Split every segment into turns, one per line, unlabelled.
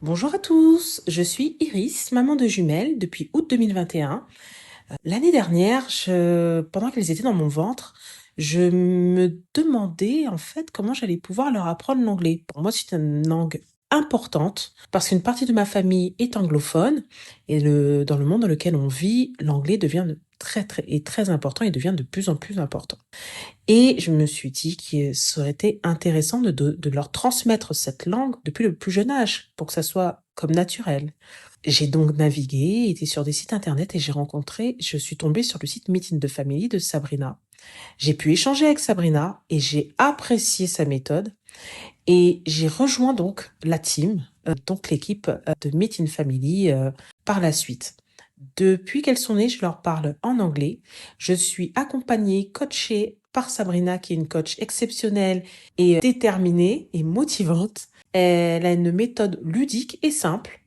Bonjour à tous, je suis Iris, maman de jumelles depuis août 2021. L'année dernière, pendant qu'elles étaient dans mon ventre, je me demandais en fait comment j'allais pouvoir leur apprendre l'anglais. Pour moi, c'est une langue importante parce qu'une partie de ma famille est anglophone et dans le monde dans lequel on vit, l'anglais devient très important et devient de plus en plus important. Et je me suis dit qu'il serait été intéressant de leur transmettre cette langue depuis le plus jeune âge, pour que ça soit comme naturel. J'ai donc navigué, été sur des sites internet et je suis tombée sur le site Meeting de Family de Sabrina. J'ai pu échanger avec Sabrina et j'ai apprécié sa méthode et j'ai rejoint donc la team, donc l'équipe de Meeting Family par la suite. Depuis qu'elles sont nées, je leur parle en anglais. Je suis accompagnée, coachée par Sabrina, qui est une coach exceptionnelle et déterminée et motivante. Elle a une méthode ludique et simple.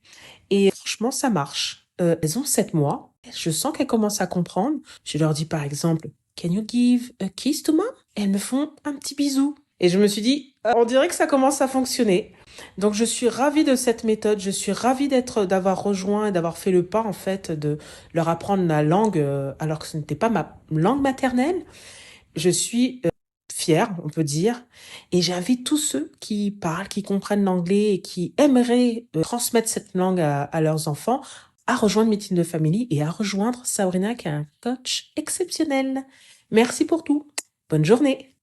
Et franchement, ça marche. Elles ont 7 mois. Je sens qu'elles commencent à comprendre. Je leur dis par exemple, Can you give a kiss to mom? Et elles me font un petit bisou. Et je me suis dit, on dirait que ça commence à fonctionner. Donc je suis ravie de cette méthode. Je suis ravie d'avoir rejoint et d'avoir fait le pas en fait de leur apprendre la langue alors que ce n'était pas ma langue maternelle. Je suis fière, on peut dire, et j'invite tous ceux qui parlent, qui comprennent l'anglais et qui aimeraient transmettre cette langue à leurs enfants à rejoindre Meeting de Family et à rejoindre Sabrina qui est un coach exceptionnel. Merci pour tout. Bonne journée.